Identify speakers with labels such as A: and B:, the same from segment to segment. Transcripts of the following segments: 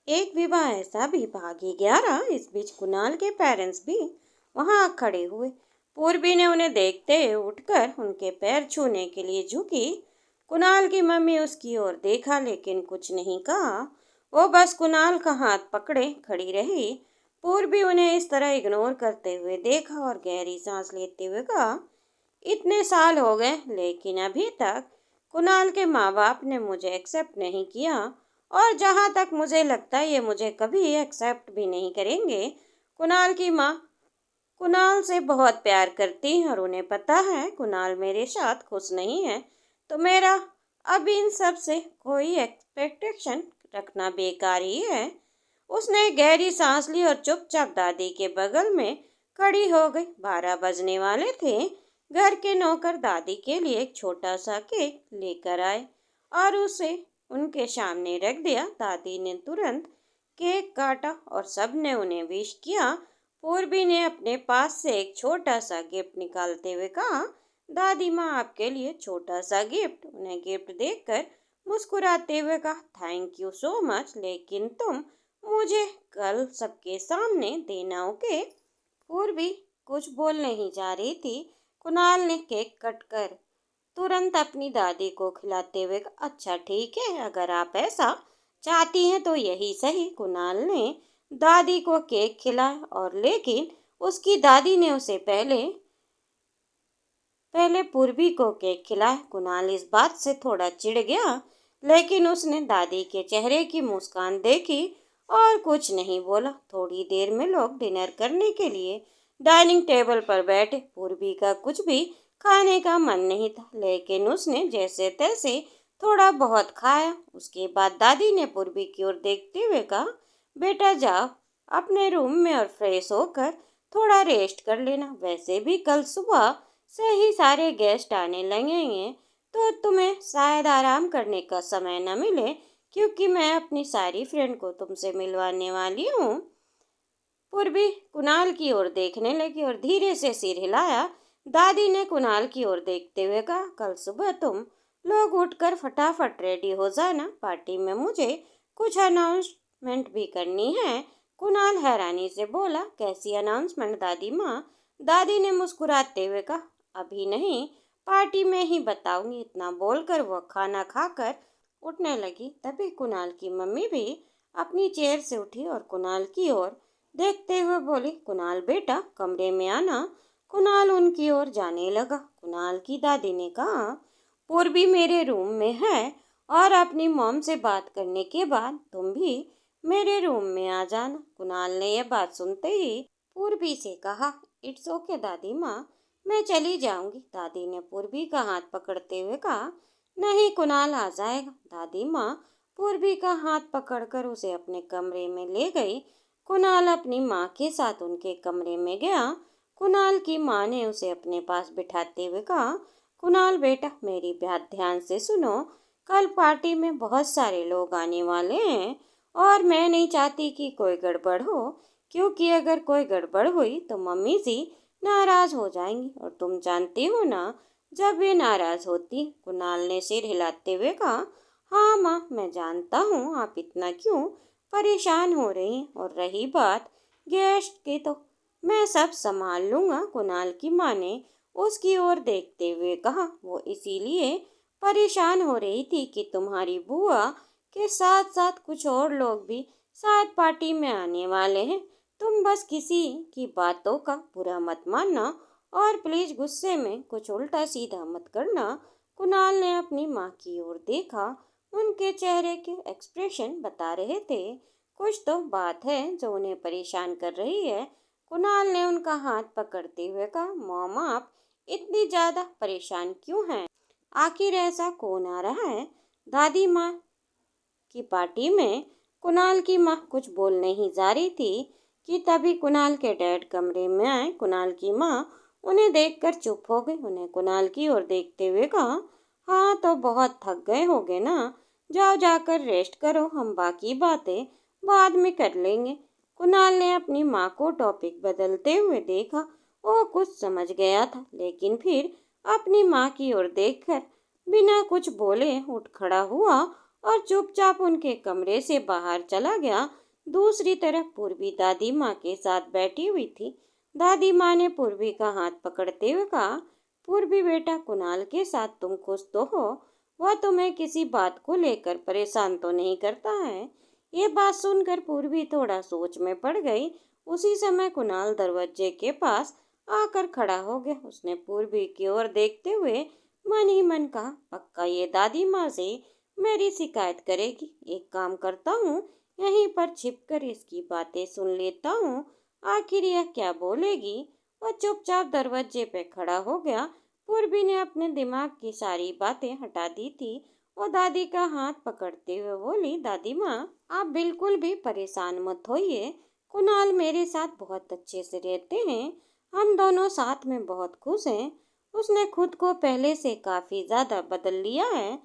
A: एक विवाह ऐसा भी भागी 11। इस बीच कुणाल के पेरेंट्स भी वहां खड़े हुए। पूर्वी ने उन्हें देखते ही उठकर उनके पैर छूने के लिए झुकी। कुणाल की मम्मी उसकी ओर देखा लेकिन कुछ नहीं कहा। वो बस कुणाल का हाथ पकड़े खड़ी रही। पूर्वी उन्हें इस तरह इग्नोर करते हुए देखा और गहरी सांस लेते हुए कहा, इतने साल हो गए लेकिन अभी तक कुणाल के माँ बाप ने मुझे एक्सेप्ट नहीं किया, और जहाँ तक मुझे लगता है ये मुझे कभी एक्सेप्ट भी नहीं करेंगे। कुणाल की माँ कुणाल से बहुत प्यार करती हैं और उन्हें पता है कुणाल मेरे साथ खुश नहीं है, तो मेरा अब इन सब से कोई एक्सपेक्टेशन रखना बेकार ही है। उसने गहरी सांस ली और चुपचाप दादी के बगल में खड़ी हो गई। 12 बजने वाले थे। घर के नौकर दादी के लिए एक छोटा सा केक लेकर आए और उसे उनके सामने रख दिया। दादी ने तुरंत केक काटा और सबने उन्हें विश किया। पूर्वी ने अपने पास से एक छोटा सा गिफ्ट निकालते हुए कहा, दादी माँ आपके लिए छोटा सा गिफ्ट। उन्हें गिफ्ट देखकर मुस्कुराते हुए कहा, थैंक यू सो मच, लेकिन तुम मुझे कल सबके सामने देना, ओके। पूर्वी कुछ बोल नहीं जा रही थी। कुणाल ने केक कट कर तुरंत अपनी दादी को खिलाते हुए कहा, अच्छा ठीक है, अगर आप ऐसा चाहती हैं तो यही सही। कुणाल ने दादी को केक खिलाया और लेकिन उसकी दादी ने उसे पहले पहले पूर्वी को केक खिलाया। कुणाल इस बात से थोड़ा चिढ़ गया लेकिन उसने दादी के चेहरे की मुस्कान देखी और कुछ नहीं बोला। थोड़ी देर में लोग डिनर करने के लिए डाइनिंग टेबल पर बैठे। पूर्वी का कुछ भी खाने का मन नहीं था लेकिन उसने जैसे तैसे थोड़ा बहुत खाया। उसके बाद दादी ने पूर्वी की ओर देखते हुए कहा, बेटा जाओ अपने रूम में और फ्रेश होकर थोड़ा रेस्ट कर लेना। वैसे भी कल सुबह से ही सारे गेस्ट आने लगेंगे तो तुम्हें शायद आराम करने का समय न मिले, क्योंकि मैं अपनी सारी फ्रेंड को तुमसे मिलवाने वाली हूँ। पूर्वी कुणाल की ओर देखने लगी और धीरे से सिर हिलाया। दादी ने कुणाल की ओर देखते हुए कहा, कल सुबह तुम लोग उठकर फटाफट रेडी हो जाना, पार्टी में मुझे कुछ अनाउंसमेंट भी करनी है। कुणाल हैरानी से बोला, कैसी अनाउंसमेंट दादी माँ? दादी ने मुस्कुराते हुए कहा, अभी नहीं, पार्टी में ही बताऊंगी। इतना बोलकर वह खाना खाकर उठने लगी। तभी कुणाल की मम्मी भी अपनी चेयर से उठी और कुणाल की ओर देखते हुए बोली, कुणाल बेटा कमरे में आना। कुणाल उनकी ओर जाने लगा। कुणाल की दादी ने कहा, पूर्वी मेरे रूम में है और अपनी मॉम से बात करने के बाद तुम भी मेरे रूम में आ जाना। कुणाल ने यह बात सुनते ही पूर्वी से कहा, इट्स ओके दादी माँ, मैं चली जाऊंगी। दादी ने पूर्वी का हाथ पकड़ते हुए कहा, नहीं कुणाल आ जाएगा। दादी माँ पूर्वी का हाथ पकड़कर उसे अपने कमरे में ले गई। कुणाल अपनी माँ के साथ उनके कमरे में गया। कुणाल की माँ ने उसे अपने पास बिठाते हुए कहा, कुणाल बेटा मेरी बात ध्यान से सुनो, कल पार्टी में बहुत सारे लोग आने वाले हैं और मैं नहीं चाहती कि कोई गड़बड़ हो, क्योंकि अगर कोई गड़बड़ हुई तो मम्मी जी नाराज हो जाएंगी और तुम जानती हो ना जब वे नाराज होती। कुणाल ने सिर हिलाते हुए कहा, हाँ माँ मैं जानता हूँ, आप इतना क्यों परेशान हो रही हैं, और रही बात गेस्ट की तो मैं सब संभाल लूँगा। कुणाल की माँ ने उसकी ओर देखते हुए कहा, वो इसीलिए परेशान हो रही थी कि तुम्हारी बुआ के साथ साथ कुछ और लोग भी शायद पार्टी में आने वाले हैं। तुम बस किसी की बातों का बुरा मत मानना और प्लीज गुस्से में कुछ उल्टा सीधा मत करना। कुणाल ने अपनी माँ की ओर देखा। उनके चेहरे के एक्सप्रेशन बता रहे थे कुछ तो बात है जो उन्हें परेशान कर रही है। कुणाल ने उनका हाथ पकड़ते हुए कहा, मॉम आप इतनी ज्यादा परेशान क्यों हैं? आखिर ऐसा कौन आ रहा है? दादी माँ की पार्टी में कुणाल की माँ कुछ बोल नहीं जा रही थी कि तभी कुणाल के डैड कमरे में आए। कुणाल की माँ उन्हें देखकर चुप हो गई। उन्हें कुणाल की ओर देखते हुए कहा, हाँ तो बहुत थक गए होगे ना, जाओ जाकर रेस्ट करो, हम बाकी बातें बाद में कर लेंगे। कुणाल ने अपनी माँ को टॉपिक बदलते हुए देखा। वो कुछ समझ गया था लेकिन फिर अपनी माँ की ओर देखकर बिना कुछ बोले उठ खड़ा हुआ और चुपचाप उनके कमरे से बाहर चला गया। दूसरी तरफ पूर्वी दादी माँ के साथ बैठी हुई थी। दादी माँ ने पूर्वी का हाथ पकड़ते हुए कहा, पूर्वी बेटा, कुणाल के साथ तुम खुश तो हो? वह तुम्हें किसी बात को लेकर परेशान तो नहीं करता है? ये बात सुनकर पूर्वी थोड़ा सोच में पड़ गई। उसी समय कुणाल दरवाजे के पास आकर खड़ा हो गया। उसने पूर्वी की ओर देखते हुए मन ही मन कहा, पक्का ये दादी माँ से मेरी शिकायत करेगी। एक काम करता हूँ, यहीं पर छिपकर इसकी बातें सुन लेता हूँ, आखिर यह क्या बोलेगी। वह चुपचाप दरवाजे पे खड़ा हो गया। पूर्वी ने अपने दिमाग की सारी बातें हटा दी थी। वो दादी का हाथ पकड़ते हुए बोली, दादी माँ, आप बिल्कुल भी परेशान मत होइए। कुणाल मेरे साथ बहुत अच्छे से रहते हैं। हम दोनों साथ में बहुत खुश हैं। उसने खुद को पहले से काफी ज्यादा बदल लिया है।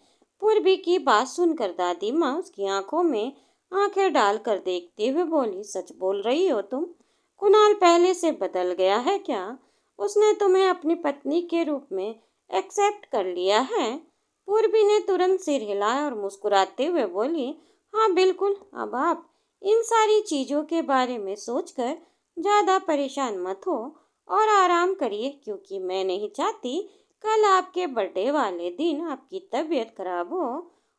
A: पूर्वी की बात सुनकर दादी माँ उसकी आंखों में आंखें डालकर देखते हुए बोली, सच बोल रही हो तुम? कुणाल पहले से बदल गया है क्या? उसने तुम्हें अपनी पत्नी के रूप में एक्सेप्ट कर लिया है? पूर्वी ने तुरंत सिर हिलाया और मुस्कुराते हुए बोली, हाँ बिल्कुल। अब आप इन सारी चीजों के बारे में सोचकर ज्यादा परेशान मत हो और आराम करिए, क्योंकि मैं नहीं चाहती कल आपके बर्थडे वाले दिन आपकी तबीयत खराब हो।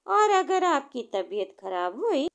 A: और अगर आपकी तबीयत खराब हुई,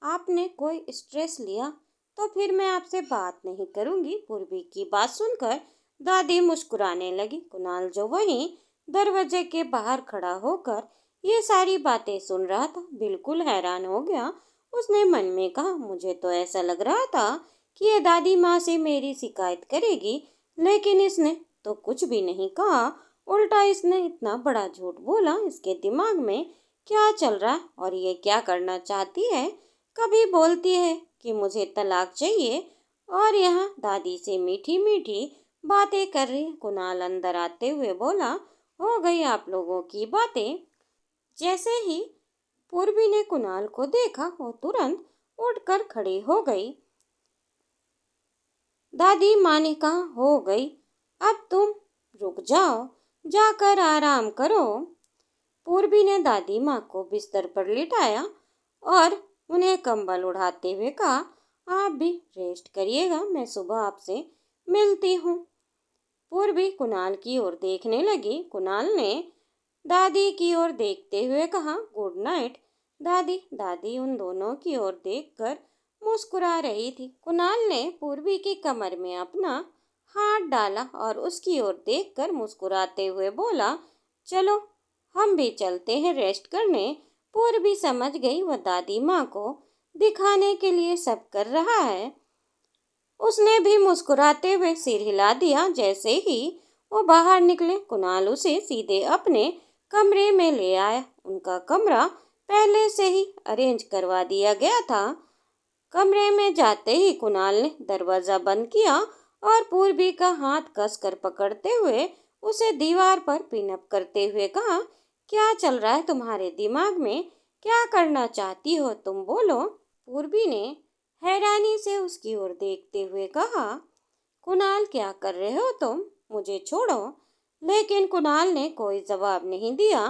A: आपने कोई स्ट्रेस लिया, तो फिर मैं आपसे बात नहीं करूंगी। पूर्वी की बात सुनकर दादी मुस्कुराने लगी। कुणाल जो वहीं दरवाजे के बाहर खड़ा होकर ये सारी बातें सुन रहा था, बिल्कुल हैरान हो गया। उसने मन में कहा, मुझे तो ऐसा लग रहा था कि ये दादी माँ से मेरी शिकायत करेगी, लेकिन इसने तो कुछ भी नहीं कहा। उल्टा इसने इतना बड़ा झूठ बोला। इसके दिमाग में क्या चल रहा है और ये क्या करना चाहती है? कभी बोलती है कि मुझे तलाक चाहिए और यहाँ दादी से मीठी मीठी बातें कर रही है। कुणाल अंदर आते हुए बोला, हो गई आप लोगों की बातें। जैसे ही पूर्वी ने कुणाल को देखा, वो तुरंत उठकर खड़ी हो गई। दादी माँ ने कहा, हो गई, अब तुम रुक जाओ, जाकर आराम करो। पूर्वी ने दादी माँ को बिस्तर पर लिटाया और उन्हें कंबल उड़ाते हुए कहा, आप भी रेस्ट करिएगा, मैं सुबह आपसे मिलती हूँ। पूर्वी कुणाल की ओर देखने लगी। कुणाल ने दादी की ओर देखते हुए कहा, गुड नाइट दादी। दादी उन दोनों की ओर देखकर मुस्कुरा रही थी। कुणाल ने पूर्वी की कमर में अपना हाथ डाला और उसकी ओर देखकर मुस्कुराते हुए बोला, चलो हम भी चलते हैं रेस्ट करने। पूर्वी समझ गई वह दादी माँ को दिखाने के लिए सब कर रहा है। उसने भी मुस्कुराते हुए सिर हिला दिया। जैसे ही वो बाहर निकले, कुणाल उसे सीधे अपने कमरे में ले आया। उनका कमरा पहले से ही अरेंज करवा दिया गया था। कमरे में जाते ही कुणाल ने दरवाजा बंद किया और पूर्वी का हाथ कसकर पकड़ते हुए उसे दीवार पर पिनअप करते हुए कहा, क्या चल रहा है तुम्हारे दिमाग में? क्या करना चाहती हो तुम, बोलो। पूर्वी ने हैरानी से उसकी ओर देखते हुए कहा, कुणाल क्या कर रहे हो तुम? मुझे छोड़ो। लेकिन कुणाल ने कोई जवाब नहीं दिया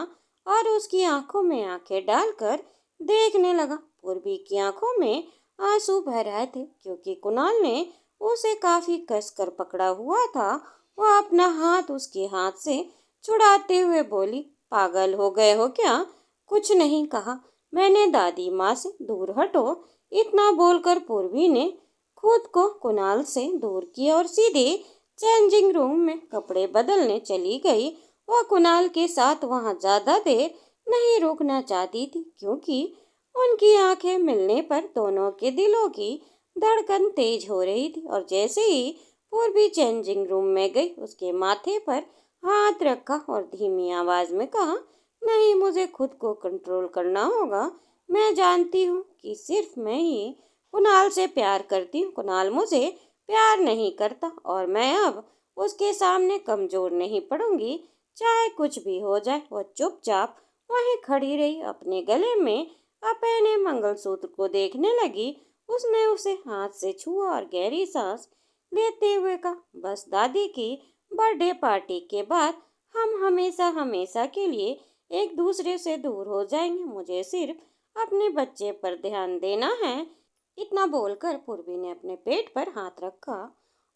A: और उसकी आंखों में आंखें डालकर देखने लगा। पूर्वी की आंखों में आंसू भर रहे थे, क्योंकि कुणाल ने उसे काफी कसकर पकड़ा हुआ था। वह अपना हाथ उसके हाथ से छुड़ाते हुए बोली, पागल हो गए हो क्या? कुछ नहीं कहा मैंने, दादी माँ से दूर हटो। इतना बोलकर पूर्वी ने खुद को कुणाल से दूर किया और सीधे चेंजिंग रूम में कपड़े बदलने चली गई। वह कुणाल के साथ वहां ज्यादा देर नहीं रुकना चाहती थी, क्योंकि उनकी आंखें मिलने पर दोनों के दिलों की धड़कन तेज हो रही थी। और जैसे ही पूर्वी चेंजिंग रूम में गई, उसके माथे पर हाथ रखा और धीमी आवाज में कहा, नहीं, मुझे खुद को कंट्रोल करना होगा। मैं जानती हूँ कि सिर्फ मैं ही कुणाल से प्यार करती हूँ। कुणाल मुझे प्यार नहीं करता और मैं अब उसके सामने कमजोर नहीं पड़ूंगी, चाहे कुछ भी हो जाए। वह चुपचाप वहीं खड़ी रही, अपने गले में पहने मंगलसूत्र को देखने लगी। उसने उसे हाथ से छुआ और गहरी सांस लेते हुए कहा, बस दादी की बर्थडे पार्टी के बाद हम हमेशा हमेशा के लिए एक दूसरे से दूर हो जाएंगे। मुझे सिर्फ अपने बच्चे पर ध्यान देना है। इतना बोलकर पूर्वी ने अपने पेट पर हाथ रखा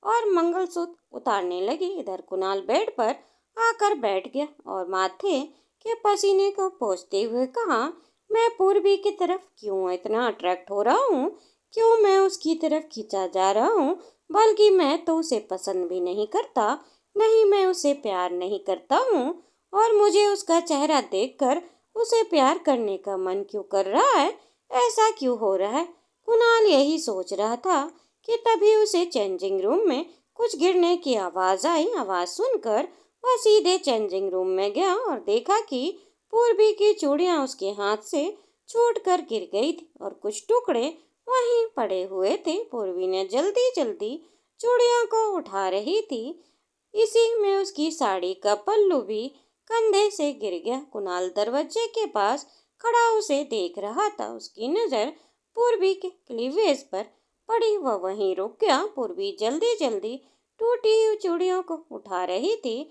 A: और मंगलसूत्र उतारने लगी। इधर कुणाल बेड पर आकर बैठ गया और माथे के पसीने को पोंछते हुए कहा, मैं पूर्वी की तरफ क्यों इतना अट्रैक्ट हो रहा हूँ? क्यों मैं उसकी तरफ खींचा जा रहा हूँ? बल्कि मैं तो उसे पसंद भी नहीं करता, नहीं मैं उसे प्यार नहीं करता हूँ। और मुझे उसका चेहरा देखकर उसे प्यार करने का मन क्यों कर रहा है? ऐसा क्यों हो रहा है? कुणाल यही सोच रहा था कि तभी उसे चेंजिंग रूम में कुछ गिरने की आवाज आई। आवाज सुनकर वह सीधे चेंजिंग रूम में गया और देखा कि पूर्वी की चूड़ियां उसके हाथ से छूटकर गिर गई थी और कुछ टुकड़े वहीं पड़े हुए थे। पूर्वी ने जल्दी जल्दी चूड़ियों को उठा रही थी। इसी में उसकी साड़ी का पल्लू भी कंधे से गिर गया। कुणाल दरवाजे के पास खड़ा उसे देख रहा था। उसकी नजर पूर्वी के क्लीवेज पर पड़ी। वह वहीं रुक गया। पूर्वी जल्दी जल्दी टूटी हुई चूड़ियों को उठा रही थी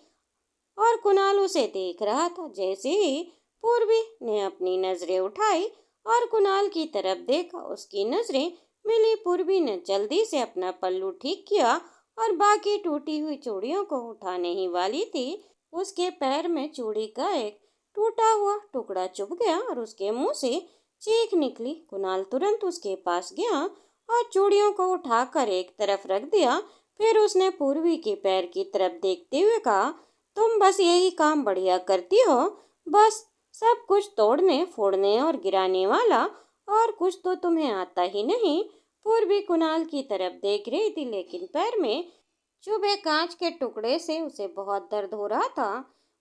A: और कुणाल उसे देख रहा था। जैसे ही पूर्वी ने अपनी नजरें उठाई और कुणाल की तरफ देखा, उसकी नजरें मिली। पूर्वी ने जल्दी से अपना पल्लू ठीक किया और बाकी टूटी हुई चूड़ियों को उठाने ही वाली थी। उसके पैर में चूड़ी का एक टूटा हुआ टुकड़ा चुभ गया और उसके मुंह से चीख निकली। कुणाल तुरंत उसके पास गया और चूड़ियों को उठाकर एक तरफ रख दिया। फिर उसने पूर्वी के पैर की तरफ देखते हुए कहा, तुम बस यही काम बढ़िया करती हो, बस सब कुछ तोड़ने फोड़ने और गिराने वाला, और कुछ तो तुम्हें आता ही नहीं। पूर्वी कुणाल की तरफ देख रही थी, लेकिन पैर में चुभे कांच के टुकड़े से उसे बहुत दर्द हो रहा था।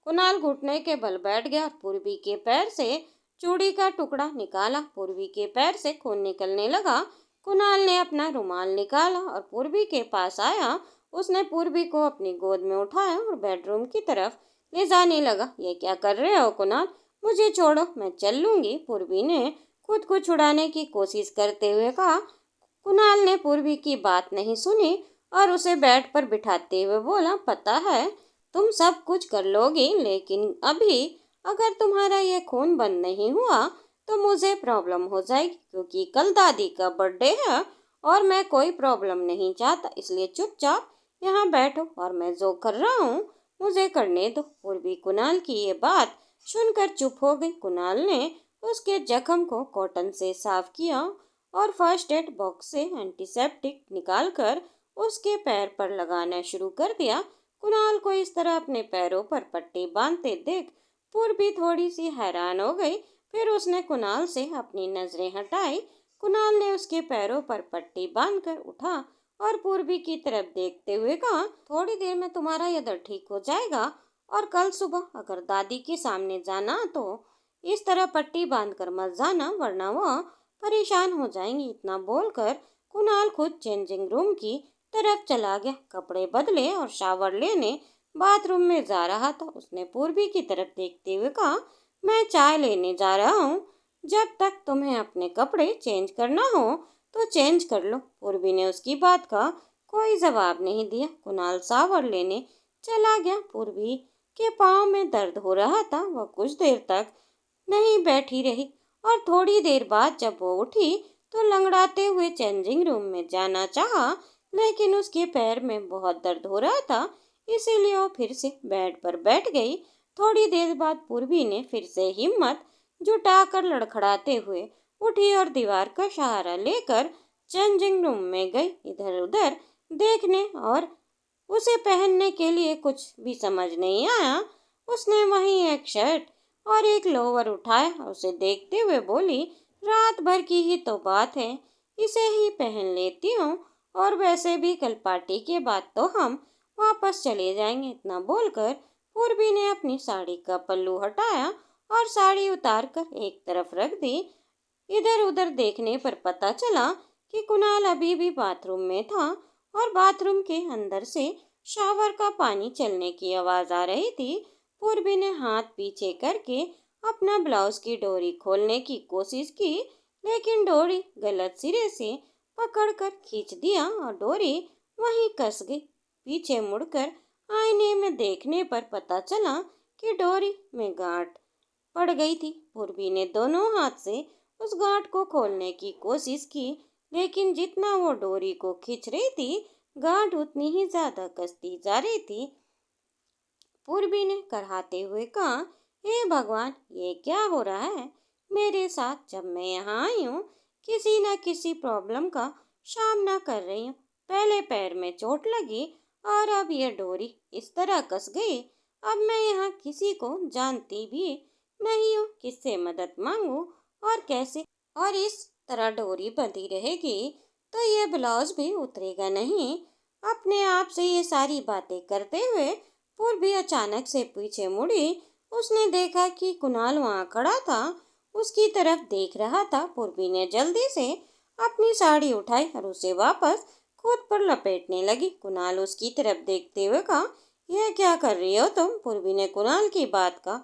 A: कुणाल घुटने के बल बैठ गया। पूर्वी के पैर से चूड़ी का टुकड़ा निकाला। पूर्वी के पैर से खून निकलने लगा। कुणाल ने अपना रुमाल निकाला और पूर्वी के पास आया। उसने पूर्वी को अपनी गोद में उठाया और बेडरूम की तरफ ले जाने लगा। ये क्या कर रहे हो कुणाल? मुझे छोड़ो, मैं चल लूंगी। पूर्वी ने खुद को छुड़ाने की कोशिश करते हुए कहा। कुणाल ने पूर्वी की बात नहीं सुनी और उसे बेड पर बिठाते हुए बोला, पता है तुम सब कुछ कर लोगी, लेकिन अभी अगर तुम्हारा ये खून बंद नहीं हुआ तो मुझे प्रॉब्लम हो जाएगी, क्योंकि कल दादी का बर्थडे है और मैं कोई प्रॉब्लम नहीं चाहता। इसलिए चुपचाप यहाँ बैठो और मैं जो कर रहा हूँ मुझे करने दो। पूर्वी कुणाल की ये बात सुनकर चुप हो गई। कुणाल ने उसके जख्म को कॉटन से साफ किया और फर्स्ट एड बॉक्स से एंटीसेप्टिक निकालकर उसके पैर पर लगाना शुरू कर दिया। कुणाल को इस तरह अपने पैरों पर पट्टी बांधते देख पूर्वी थोड़ी सी हैरान हो गई। फिर उसने कुणाल से अपनी नजरें हटाई। कुणाल ने उसके पैरों पर पट्टी बांधकर उठा और पूर्वी की तरफ देखते हुए कहा, थोड़ी देर में तुम्हारा ये दर्द ठीक हो जाएगा और कल सुबह अगर दादी के सामने जाना तो इस तरह पट्टी बांधकर मत जाना, वरना वह परेशान हो जाएंगी। इतना बोलकर कुणाल खुद चेंजिंग रूम की तरफ चला गया। कपड़े बदले और शावर लेने बाथरूम में जा रहा था। उसने पूर्वी की तरफ देखते हुए कहा, मैं चाय लेने जा रहा हूँ, जब तक तुम्हें अपने कपड़े चेंज करना हो तो चेंज कर लो। पूर्वी ने उसकी बात का कोई जवाब नहीं दिया। कुणाल शावर लेने चला गया। पूर्वी के पाँव में दर्द हो रहा था। वह कुछ देर तक नहीं बैठी रही और थोड़ी देर बाद जब वो उठी तो लंगड़ाते हुए चेंजिंग रूम में जाना चाहा, लेकिन उसके पैर में बहुत दर्द हो रहा था, इसीलिए वो फिर से बेड पर बैठ गई। थोड़ी देर बाद पूर्वी ने फिर से हिम्मत जुटाकर लड़खड़ाते हुए उठी और दीवार का सहारा लेकर चेंजिंग रूम में गई। इधर उधर देखने और उसे पहनने के लिए कुछ भी समझ नहीं आया। उसने वहीं एक शर्ट और एक लोअर उठाया और उसे देखते हुए बोली, रात भर की ही तो बात है, इसे ही पहन लेती हूँ, और वैसे भी कल पार्टी के बाद तो हम वापस चले जाएंगे। इतना बोलकर पूर्वी ने अपनी साड़ी का पल्लू हटाया और साड़ी उतारकर एक तरफ रख दी। इधर उधर देखने पर पता चला कि कुणाल अभी भी बाथरूम में था और बाथरूम के अंदर से शावर का पानी चलने की आवाज आ रही थी। पूर्वी ने हाथ पीछे करके अपना ब्लाउज की डोरी खोलने की कोशिश की, लेकिन डोरी गलत सिरे से पकड़कर खींच दिया और डोरी वहीं कस गई। पीछे मुड़कर आईने में देखने पर पता चला कि डोरी में गांठ पड़ गई थी। पूर्वी ने दोनों हाथ से उस गांठ को खोलने की कोशिश की, लेकिन जितना वो डोरी को खींच रही थी, गांठ उतनी ही ज्यादा कसती जा रही थी। पूर्वी ने कराहते हुए कहा, हे भगवान, ये क्या हो रहा है मेरे साथ? जब मैं यहाँ आई हूँ, किसी न किसी प्रॉब्लम का सामना कर रही हूँ। पहले पैर में चोट लगी और अब ये डोरी इस तरह कस गई। अब मैं यहाँ किसी को जानती भी नहीं हूँ, किससे मदद मांगू और कैसे? और इस तरह डोरी बंधी रहेगी तो ये ब्लाउज भी उतरेगा नहीं। अपने आप से ये सारी बातें करते हुए पूर्वी अचानक से पीछे मुड़ी। उसने देखा कि कुणाल वहां खड़ा था, उसकी तरफ देख रहा था। पूर्वी ने जल्दी से अपनी साड़ी उठाई और उसे वापस खुद पर लपेटने लगी। कुणाल उसकी तरफ देखते हुए कहा, यह क्या कर रही हो तुम? पूर्वी ने कुणाल की बात का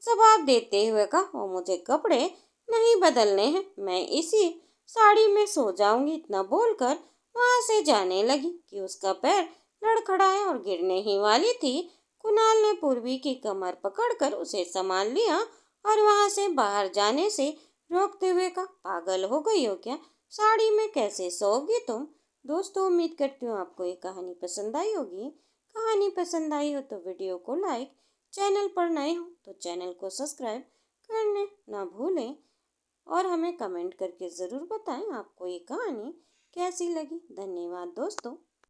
A: जवाब देते हुए कहा, वो मुझे कपड़े नहीं बदलने हैं, मैं इसी साड़ी में सो जाऊंगी। इतना बोलकर वहां से जाने लगी कि उसका पैर लड़खड़ाया और गिरने ही वाली थी। कुणाल ने पूर्वी की कमर पकड़कर उसे संभाल लिया और वहां से बाहर जाने से रोकते हुए कहा, पागल हो गई हो क्या? साड़ी में कैसे सोओगी तुम? दोस्तों, उम्मीद करती हूँ आपको ये कहानी पसंद आई होगी। कहानी पसंद आई हो तो वीडियो को लाइक, चैनल पर नए हो तो चैनल को सब्सक्राइब करने ना भूलें और हमें कमेंट करके ज़रूर बताएं आपको ये कहानी कैसी लगी। धन्यवाद दोस्तों।